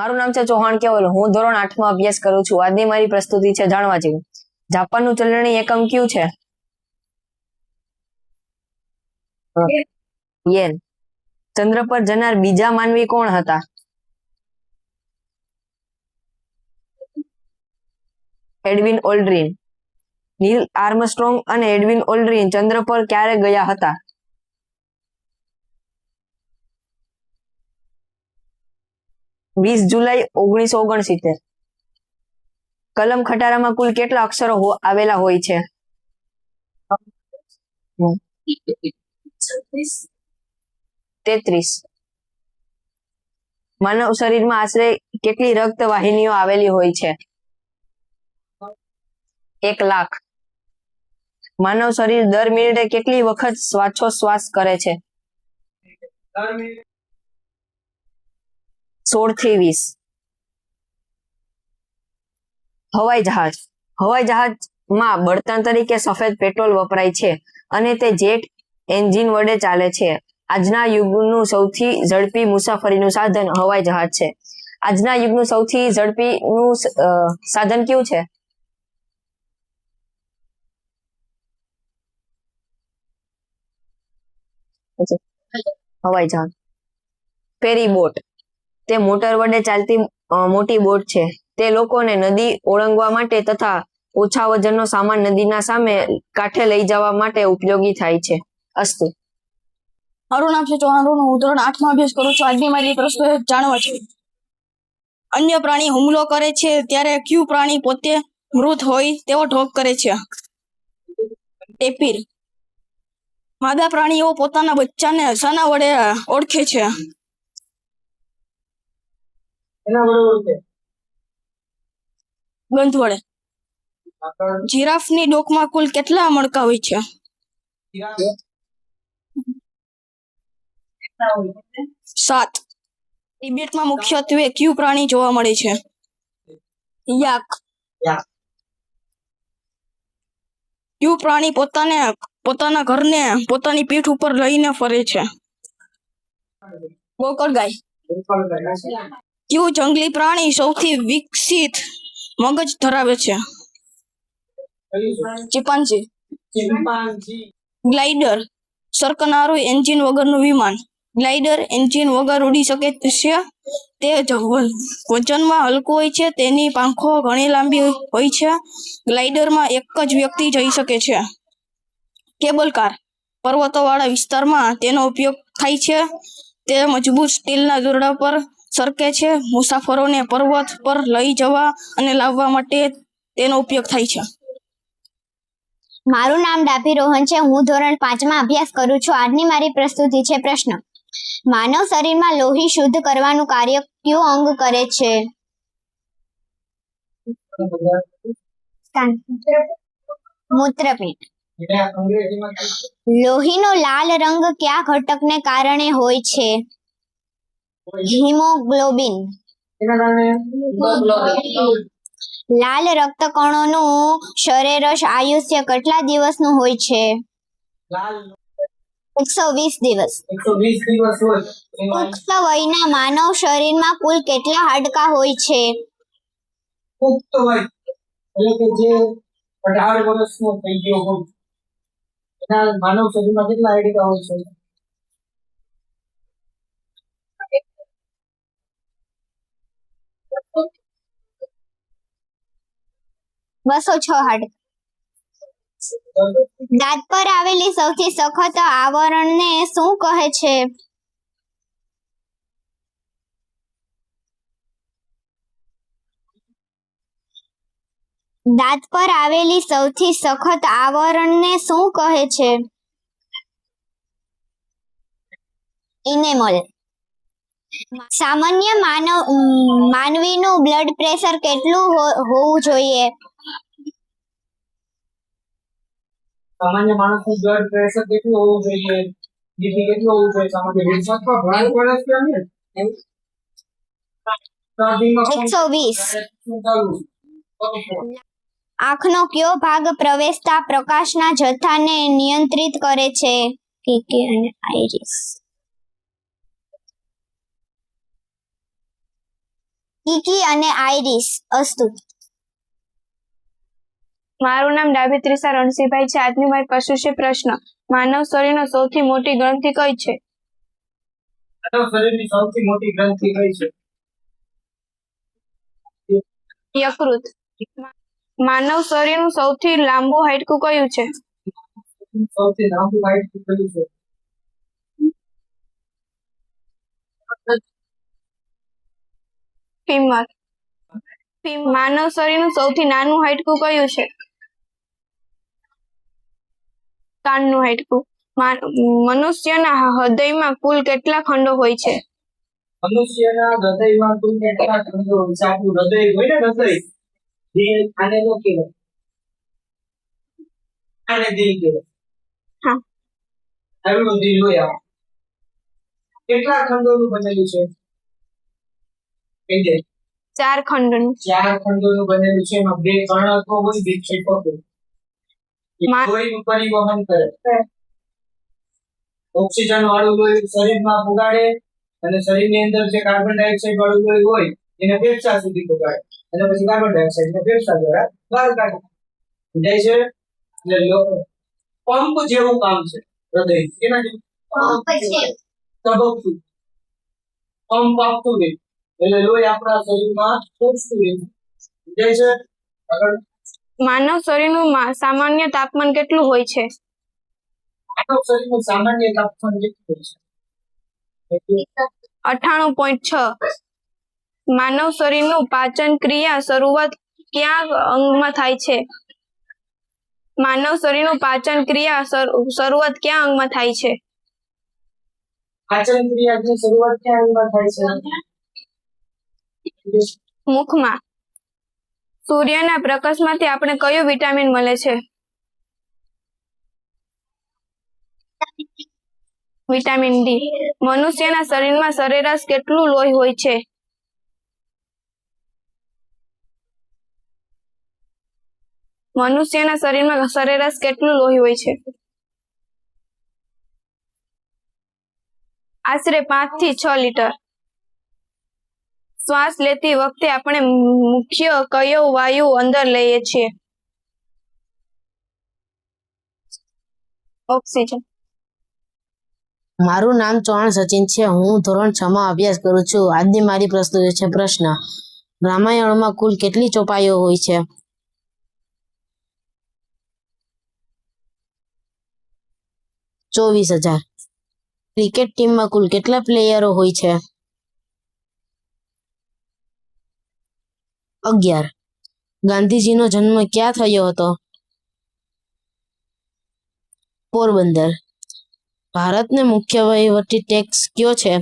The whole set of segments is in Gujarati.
મારું નામ છે ચૌહાણ કેવલ. હું ધોરણ 8 માં અભ્યાસ કરું છું. આજની મારી પ્રસ્તુતિ છે જાણવા જેવું. જાપાનનું ચલણી એકમ કયું છે? યેન. ચંદ્ર પર જનાર બીજા માનવી કોણ હતા? એડવિન ઓલ્ડ્રીન. નીલ આર્મસ્ટ્રોંગ અને એડવિન ઓલ્ડ્રીન ચંદ્ર પર ક્યારે ગયા હતા? 20 જુલાઈ 1969. કલમ ખટારામાં કુલ કેટલા અક્ષરો આવેલા હોય છે? 33. માનવ શરીરમાં આશરે કેટલી રક્ત વાહિનીઓ આવેલી હોય છે? 1,00,000. માનવ શરીર દર મિનિટે કેટલી વખત શ્વાસોશ્વાસ કરે છે? 16 થી 20. હવાઈ જહાજમાં બળતણ તરીકે સફેદ પેટ્રોલ વપરાય છે અને તે જેટ એન્જિન વડે ચાલે છે. આજના યુગનું સૌથી ઝડપી મુસાફરીનું સાધન હવાઈ જહાજ છે. આજના યુગનું સૌથી ઝડપીનું સાધન કયું છે? હવાઈ જહાજ. ફેરી બોટ. તે મોટર વડે ચાલતી મોટી બોટ છે. તે લોકોને નદી ઓળંગવા માટે તથા ઓછા વજનનો સામાન નદીના સામે કાંઠે લઈ જવા માટે ઉપયોગી થાય છે. અસ્તુ. મારું નામ છે ચૌહાણ. હું ધોરણ 8 માં અભ્યાસ કરું છું. આજની મારી પ્રશ્ન જાણવા છે. અન્ય પ્રાણી હુમલો કરે છે ત્યારે કયું પ્રાણી પોતે મૃત હોય તેવો ઢોક કરે છે? ટેપીર. માદા પ્રાણીઓ પોતાના બચ્ચાને શાના વડે ઓળખે છે? ગંધ વડે. જીરાફની ડોકમાં કુલ કેટલા મણકા હોય છે? 7. તિબેટમાં મુખ્યત્વે કયું પ્રાણી જોવા મળે છે? યાક. કયું પ્રાણી પોતાના ઘરને પોતાની પીઠ ઉપર લઈને ફરે છે? ગોકળગાય. કયું જંગલી પ્રાણી સૌથી વિકસિત મગજ ધરાવે છે? ચિમ્પાન્જી. ગ્લાઇડર. સરકનારું એન્જિન વગરનું વિમાન. ગ્લાઇડર એન્જિન વગર ઉડી શકે છે. તે વજનમાં હલકું હોય છે. તેની પાંખો ઘણી લાંબી હોય છે. ગ્લાઇડરમાં એક જ વ્યક્તિ જઈ શકે છે. Cable car. પર્વતોવાળા વિસ્તારમાં તેનો ઉપયોગ થાય છે. તે મજબૂત સ્ટીલના દોરડા પર સરકે છે. મુસાફરોને પર્વત પર લઈ જવા અને લાવવા માટે તેનો ઉપયોગ થાય છે. મારું નામ ડાભી રોહન છે. હું ધોરણ 5 માં અભ્યાસ કરું છું. આજની મારી પ્રસ્તુતિ છે પ્રશ્ન. માનવ શરીરમાં લોહી શુદ્ધ કરવાનું કાર્ય કયું અંગ કરે છે? મૂત્રપિંડ. લોહીનો લાલ રંગ કયા ઘટકને કારણે હોય છે? હિમોગ્લોબિન. લાલ રક્તકણોનું સરેરાશ આયુષ્ય કેટલા દિવસનું હોય છે? 120 દિવસ. પુખ્ત વયના માનવ શરીરમાં કુલ કેટલા હાડકાં હોય છે? પુખ્ત વય એટલે કે જે 18 વર્ષનો થઈ ગયો હોય એના માનવ શરીરમાં કેટલા હાડકાં હોય છે? 206 હાડકાં. દાંત પર આવેલી સૌથી સખત આવરણને શું કહે છે? દાંત પર આવેલી સૌથી સખત આવરણને શું કહે છે? ઇનેમલ. સામાન્ય માનવીનું બ્લડ પ્રેશર કેટલું હોવું જોઈએ? સામાન્ય માણસનું બ્લડ પ્રેશર કેટલું હોવું જોઈએ? બીપી કેટલું હોવું જોઈએ? સામાન્ય વિશ્વાસમાં ઘણા વર્ષ કે ને 120. આંખનો કયો ભાગ પ્રવેશતા પ્રકાશના જથ્થાને નિયંત્રિત કરે છે? કે અને આઇરિસ. કિકી અને આઈરિસ. અસ્તુ. મારું નામ ડાભી ત્રિષા રણસીભાઈ છે. આજની મારી પ્રશ્ન છે પ્રશ્ન. માનવ શરીરનો સૌથી મોટી ગ્રંથિ કઈ છે? માનવ શરીરની સૌથી મોટી ગ્રંથિ કઈ છે? યકૃત. માનવ શરીરનું સૌથી લાંબુ હાડકું કયું છે? સૌથી લાંબુ હાડકું કયું છે? ફીમર. માનવ શરીરનું સૌથી નાનું હાડકું કયું છે? કાનનું હાડકું. મનુષ્યના હૃદયમાં કુલ કેટલા ખંડો હોય છે? મનુષ્યના હૃદયમાં કુલ કેટલા ખંડો હોય છે? આપણું હૃદય હોય ને, હૃદય, દિલ, આને નો કહેવાય, આને દિલ કહેવાય. હા. આવડું દિલ હોય આ. કેટલા ખંડોનું બનેલું છે? કહી દે. 4 ખંડનું. 4 ખંડોનું બનેલું છે. એમાં 2 કર્ણકો હોય, 2 ક્ષેપકો હોય. લોહીનું પરિવહન કરે, ઓક્સિજન વાળું લોહી શરીરમાં પુગાડે અને શરીરની અંદર જે કાર્બન ડાયોક્સાઇડ વાળું લોહી હોય એને ફેફસા સુધી પુગાડે અને પછી કાર્બન ડાયોક્સાઇડ ને ફેફસા દ્વારા બહાર કાઢે. સમજાય છે? એટલે પંપ જેવું કામ છે હૃદય. કેના જેવું? તબકતું પંપ આપતું રહે એટલે લોહી આપણા શરીરમાં પહોંચતું રહે. સમજાય છે? આગળ. માનવ શરીરનું સામાન્ય તાપમાન કેટલું હોય છે? માનવ શરીરનું સામાન્ય તાપમાન કેટલું હોય છે? 98.6. માનવ શરીરનું પાચન ક્રિયા શરૂઆત કયા અંગમાં થાય છે? માનવ શરીરનું પાચન ક્રિયા શરૂઆત કયા અંગમાં થાય છે? પાચન ક્રિયાની શરૂઆત ક્યાં અંગમાં થાય છે? મુખમાં. સૂર્યના પ્રકાશમાંથી આપણે કયું વિટામિન મળે છે? Vitamin D. મનુષ્યના શરીરમાં સરેરાશ કેટલું લોહી હોય છે? મનુષ્યના શરીરમાં સરેરાશ કેટલું લોહી હોય છે? આશરે 5 થી 6 લીટર. શ્વાસ લેતી વખતે આપણે મુખ્ય કયો વાયુ અંદર લઈએ છીએ? ઓક્સિજન. મારું નામ ચૌહાણ સચિન છે. હું ધોરણ 6 માં અભ્યાસ કરું છું. આજની મારી પ્રસ્તુતિ છે પ્રશ્ન. રામાયણમાં કુલ કેટલી ચોપાઈઓ હોય છે? 24,000. ક્રિકેટ ટીમમાં કુલ કેટલા પ્લેયરો હોય છે? 11. ગાંધીજીનો જન્મ ક્યાં થયો હતો? પોરબંદર. ભારતને મુખ્ય વહીવટી ટેક્સ કયો છે?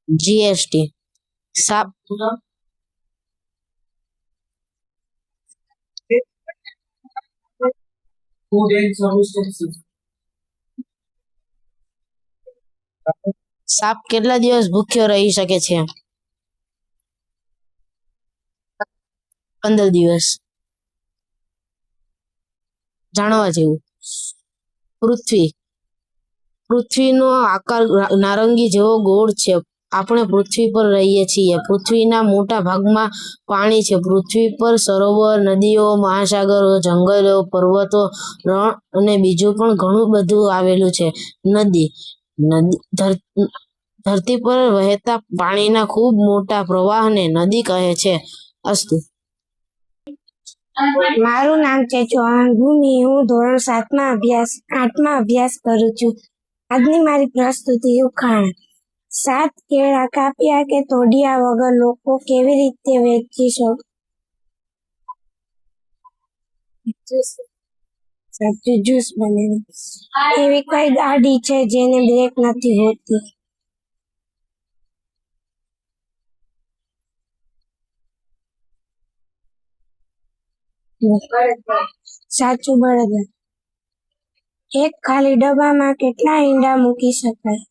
જીએસટી. સાપ ફૂડ એન્ડ સર્વિસ ટેક્સ. સાપ કેટલા દિવસ ભૂખ્યો રહી શકે છે? 15 દિવસ. જાણવા જેવું. પૃથ્વીનો આકાર નારંગી જેવો ગોળ છે. આપણે પૃથ્વી પર રહીએ છીએ. પૃથ્વીના મોટા ભાગમાં પાણી છે. પૃથ્વી પર સરોવર, નદીઓ, મહાસાગરો, જંગલો, પર્વતો, રણ અને બીજું પણ ઘણું બધું આવેલું છે. નદી ધરતી પર વહેતા પાણીના ખૂબ મોટા પ્રવાહને નદી કહે છે. અસ્તુ. મારું નામ છે ચૌહાણ ભૂમિ. હું ધોરણ 8માં અભ્યાસ કરું છું. આજની મારી પ્રસ્તુતિ ઉખાણ. 7 કેળા કાપ્યા કે તોડ્યા વગર લોકો કેવી રીતે વેચી સાચું જ્યુસ બને. એવી કઈ ગાડી છે જેને બ્રેક નથી હોતી? સાચું, બળદ. એક ખાલી ડબ્બામાં કેટલા ઈંડા મૂકી શકાય?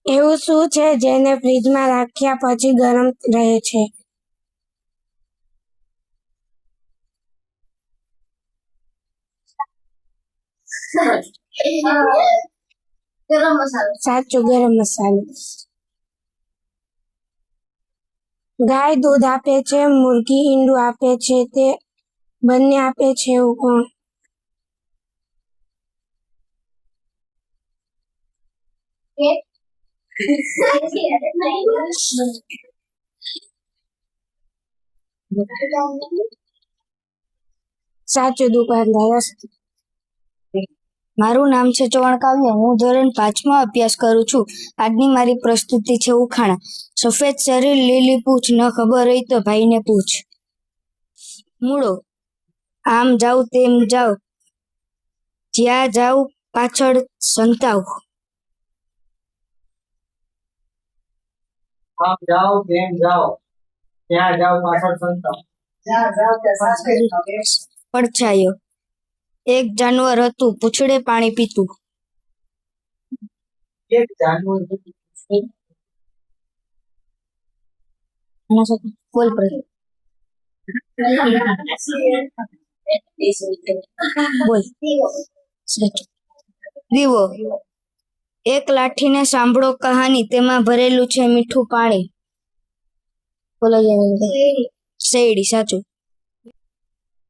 એવું શું છે જેને ફ્રીજમાં રાખ્યા પછી ગરમ રહે છે? સાચું, ગરમ મસાલો. ગાય દૂધ આપે છે, મુર્ગી ઈંડું આપે છે, તે બંને આપે છે એવું કોણ? સાચું, દુકાનદાર. મારું નામ છે ચૌહાણ કાવ્ય. હું ધોરણ 5માં અભ્યાસ કરું છું. આજની મારી પ્રસ્તુતિ છે ઉખાણા. સફેદ શરીર, લીલી પૂછ, ન ખબર હોય તો ભાઈને પૂછ. મૂળો. આમ જાવ તેમ જાવ, જ્યાં જાવ પાછળ સંતાવ. આમ જાઓ તેમ જાઓ, ત્યાં જાઓ પાછળ સંતાવ. પડછાયો. એક જાનવર હતું, પૂંછડે પાણી પીતું. એક જાનવર હતું. બોલ પ્રદીપ. બોલ. દીવો. એક લાઠીને સાંભળો કહાની, તેમાં ભરેલું છે મીઠું પાણી. બોલો. શેરડી. સાચું.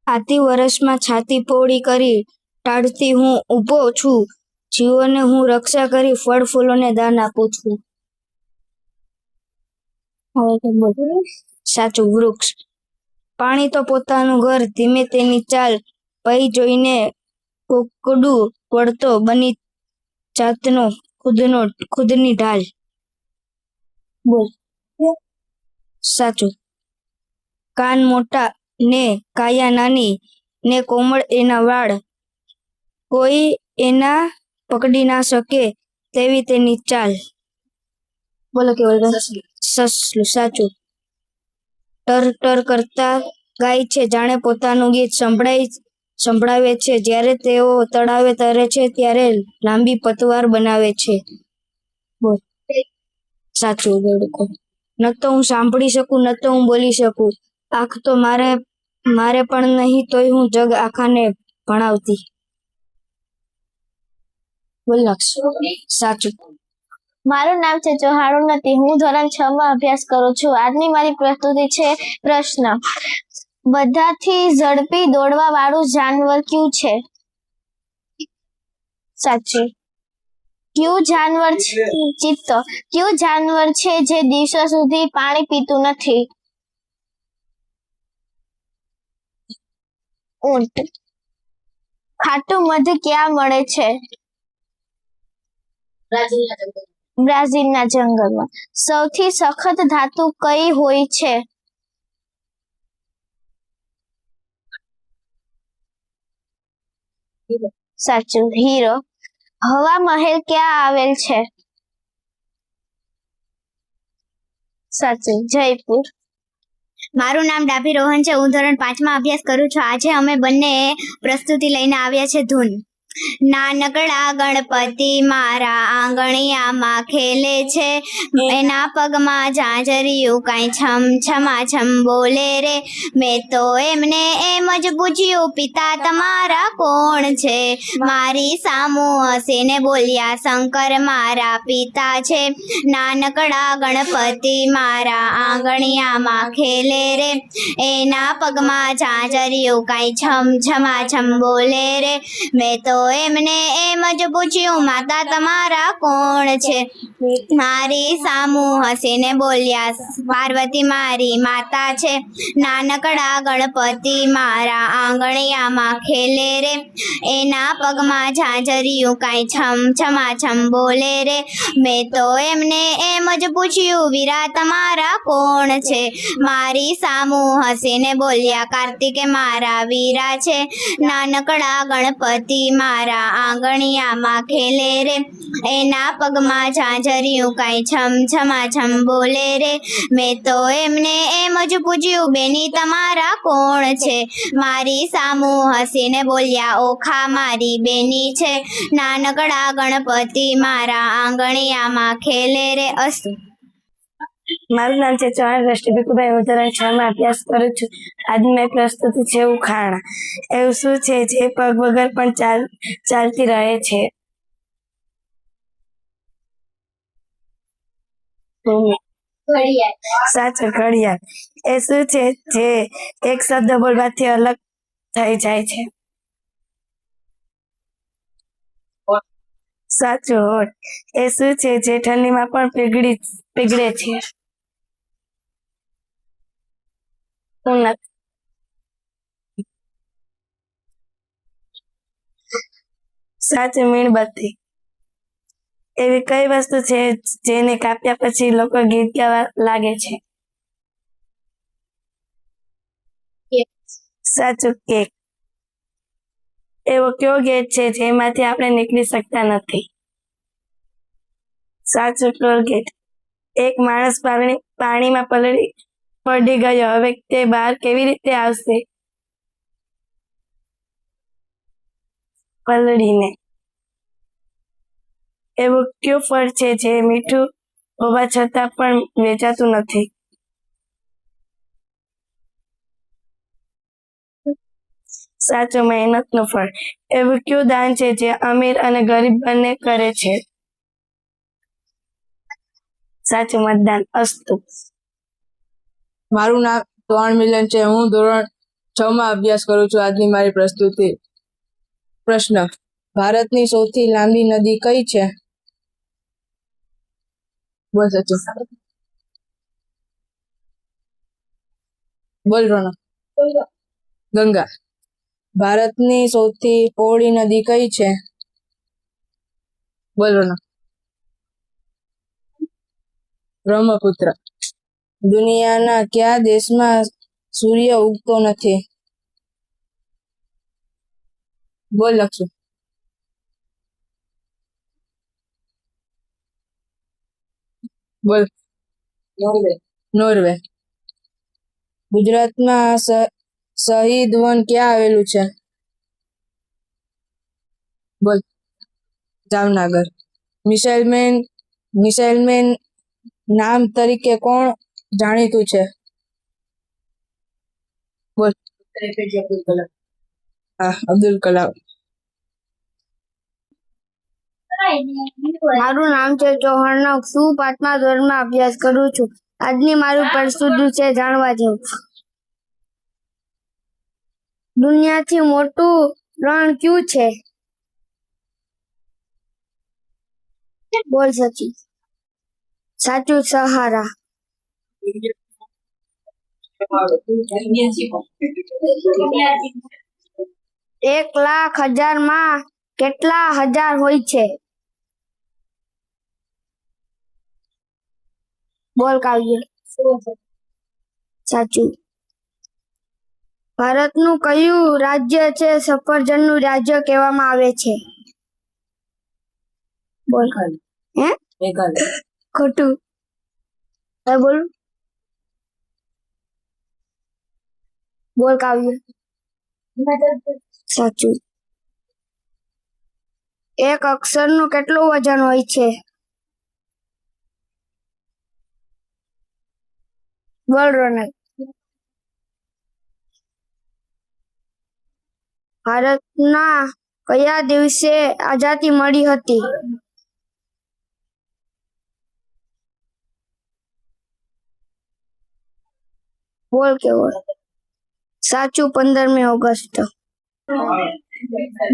આથી વર્ષમાં છાતી પહોળી કરી, ટાળતી હું ઊભો છું. જીવોને હું રક્ષા કરી, ફળ ફૂલોને દાન આપું છું. સાચું. વૃક્ષ. પાણી તો પોતાનું ઘર, ધીમે તેની ચાલ, પઈ જોઈને કોકડું પડતો, બની જાતનો ખુદની ઢાલ. બોલ. સાચું. કાન મોટા ને કાયા નાની, ને કોમળ એના વાળ, કોઈ એના પકડી ના શકે તેવી તેની ચાલ. બોલો કેવલ. સસલું. સાચું. ટર ટર કરતા ગાય છે, જાણે પોતાનું ગીત સંભળાવે છે. જ્યારે તેઓ તળાવે તરે છે, ત્યારે લાંબી પતવાર બનાવે છે. બોલ. સાચું. દેડકો. ન તો હું સાંભળી શકું, ન તો હું બોલી શકું, આંખ તો મારે પણ નહીં, તોય હું જગ આખાને ભણાવતી. બોલ. સાચું. મારું નામ છે ચૌહાણ ઉન્નતિ. હું ધોરણ 6માં અભ્યાસ કરું છું. આજની મારી પ્રસ્તુતિ છે પ્રશ્ન. બધાથી ઝડપી દોડવા વાળું જાનવર કયું છે? સાચું. કયું જાનવર છે? ચિત્તો. કયું જાનવર છે જે દિવસો સુધી પાણી પીતું નથી? ઊંટ. ખાટું મધ ક્યાં મળે છે? બ્રાઝીલના જંગલમાં. સૌથી સખત ધાતુ કઈ હોય છે? સાચું. હીરો. હવા મહેલ ક્યાં આવેલ છે? સાચું. જયપુર. મારું નામ ડાભી રોહન છે. હું ધોરણ 5માં અભ્યાસ કરું છું. આજે અમે બંને પ્રસ્તુતિ લઈને આવ્યા છે ધૂન. નાનકડા ગણપતિ મારા આંગણિયામાં ખેલે છે, એના પગમાં ઝાંઝરિયું કાંઈ છમ છમા છમ બોલે રે. મેં તો એમને એમ જ પૂછ્યું, પિતા તમારા કોણ છે? મારી સામું હસીને બોલ્યા, શંકર મારા પિતા છે. નાનકડા ગણપતિ મારા આંગણિયામાં ખેલે રે, એના પગમાં ઝાંઝરિયું કાંઈ છમ છમા છમ બોલે રે. મેં તો એમને એમ જ પૂછ્યું, માતા તમારા કોણ છે? મારી સામું હસીને બોલ્યા, પાર્વતી મારી માતા છે. નાનકડા ગણપતિ મારા આંગણિયામાં ખેલે રે, એના પગમાં ઝાંઝરિયું કાંઈ છમ છમા છમ બોલે રે. મેં તો એમને એમ જ પૂછ્યું, વીરા તમારા કોણ છે? મારી સામું હસીને બોલ્યા, કાર્તિકે મારા વીરા છે. નાનકડા ગણપતિ મારા આંગણિયામાં ખેલે રે, એના પગમાં ઝાંઝરિયું કાંઈ છમ છમા છમ બોલે રે. મેં તો એમને એમ જ પૂછ્યું, બેની તમારા કોણ છે? મારી સામું હસીને બોલ્યા, ઓખા મારી બેની છે. નાનકડા ગણપતિ મારા આંગણિયામાં ખેલે રે. અસ્તુ. મારું નામ છે ચૌહાણ દ્રષ્ટિ ભીખુભાઈ. હું ધોરણ 6 માં અભ્યાસ કરું છું. આજની મારી પ્રસ્તુતિ છે ઉખાણા. એવું શું છે જે પગ વગર પણ ચાલતી રહે છે? ભૂમિ. સાચું, ઘડિયાળ. એ શું છે જે એક શબ્દ બોલવાથી અલગ થઈ જાય છે? સાચું, હોઠ. એ શું છે જે ઠંડીમાં પણ પીગળે છે? ઉન્નત. સાચું, મીણબત્તી. એવી કઈ વસ્તુ છે જેને કાપ્યા પછી લોકો ગીત ગાવા લાગે છે? સાચું, કેક. એવો કયો ગેટ છે જેમાંથી આપણે નીકળી શકતા નથી? સાચું, ટોલગેટ. એક માણસ પાણીમાં પડી ગયો. હવે તે બહાર કેવી રીતે આવશે? પલળીને. એવું કયું ફળ છે જે મીઠું હોવા છતાં પણ વેચાતું નથી? સાચું, મહેનતનું ફળ. એવું કયું દાન છે જે અમીર અને ગરીબ બંને કરે છે? સાચું, મતદાન. અસ્તુ. મારું નામ ચૌહાણ મિલન છે. હું ધોરણ 6 માં અભ્યાસ કરું છું. આજની મારી પ્રસ્તુતિ. પ્રશ્ન: ભારતની સૌથી લાંબી નદી કઈ છે? બોલ સચિન. બોલ રોનક. ગંગા. ભારતની સૌથી પહોળી નદી કઈ છે? બોલ રોનક. બ્રહ્મપુત્ર. દુનિયાના કયા દેશમાં સૂર્ય ઉગતો નથી? બોલ લક્ષુ. બોલ. નોર્વે. ગુજરાતમાં શહીદ વન ક્યાં આવેલું છે? બોલ. જામનગર. મિસાઇલમેન નામ તરીકે કોણ જાણીતું છે? બોલ. અબ્દુલ કલામ. મારું નામ છે ચૌહાણ નખ. હું 5મા ધોરણમાં અભ્યાસ કરું છું. આજની મારું પ્રસ્તુતિ છે જાણવા જેવું. દુનિયાથી મોટું રણ કયું છે? બોલ સચિન. સાચું, સહારા. 1,00,000 માં કેટલા હજાર હોય છે? બોલ કાવ્ય. સાચું. ભારતનું કયું રાજ્ય છે સફરજનનું રાજ્ય કહેવામાં આવે છે? બોલ. હે? ખોટું. હવે બોલ. બોલ કાવ્ય. સાચું. એક અક્ષરનું કેટલું વજન હોય છે? બોલ રોનક. ભારતના કયા દિવસે આઝાદી મળી હતી? બોલ કેવો. સાચું, 15મી ઓગસ્ટ.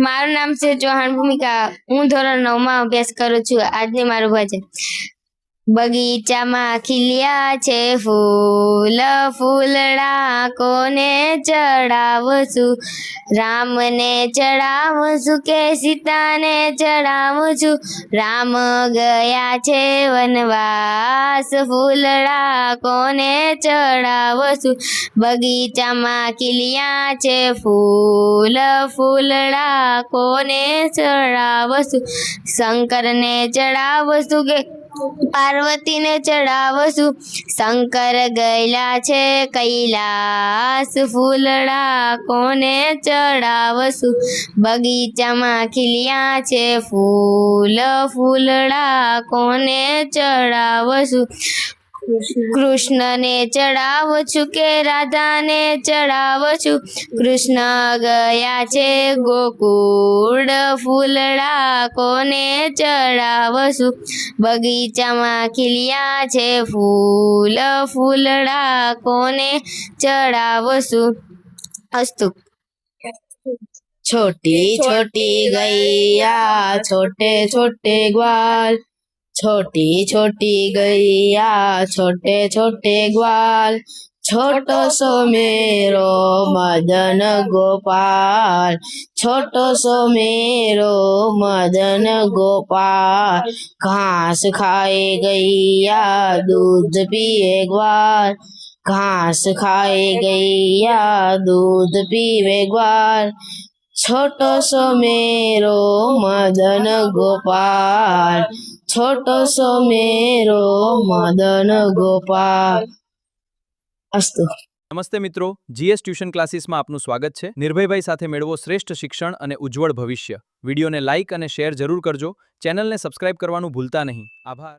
મારું નામ છે ચૌહાણ ભૂમિકા. હું ધોરણ 9 માં અભ્યાસ કરું છું. આજની મારું ભજન: બગીચામાં ખીલ્યા છે ફૂલ ફૂલડા, કોને ચડાવશું? રામને ચડાવશું કે સીતાને ચડાવશું? રામ ગયા છે વનવાસ, ફૂલડા કોને ચડાવશું? બગીચામાં ખીલ્યા છે ફૂલ ફૂલડા, કોને ચડાવશું? શંકરને ચડાવશું કે પાર્વતીને ચડાવશું? શંકર ગયેલા છે કૈલાસ, ફૂલડા કોને ચડાવશું? બગીચામાં ખીલ્યા છે ફૂલ ફૂલડા, કોને ચડાવશું? કૃષ્ણને ચડાવું છું કે રાધાને ચડાવું છું કૃષ્ણ ગયા છે ગોકુળ ફૂલડા કોને ચડાવું છું બગીચામાં ખીલ્યા છે ફૂલ ફૂલડા કોને ચડાવું છું અસ્તુ छोटी छोटी गैया छोटे छोटे ग्वाल छोटी छोटी गैया छोटे छोटे ग्वाल छोटो सो मेरो मदन गोपाल छोटो सो मेरो मदन गोपाल घास खाए गैया दूध पिए ग्वाल घास खाए गैया दूध पीवे ग्वाल छोटो सो मेरो मदन गोपाल छोटो सो मेरो मदन गोपाल अस्तु। નમસ્તે મિત્રો, જીએસ ટ્યુશન ક્લાસીસમાં આપનું સ્વાગત છે। નિર્ભયભાઈ સાથે મેળવો શ્રેષ્ઠ શિક્ષણ અને ઉજ્જવળ ભવિષ્ય। વિડીયોને લાઇક અને શેર જરૂર કરજો। ચેનલને સબસ્ક્રાઇબ કરવાનું ભૂલતા નહીં। આભાર।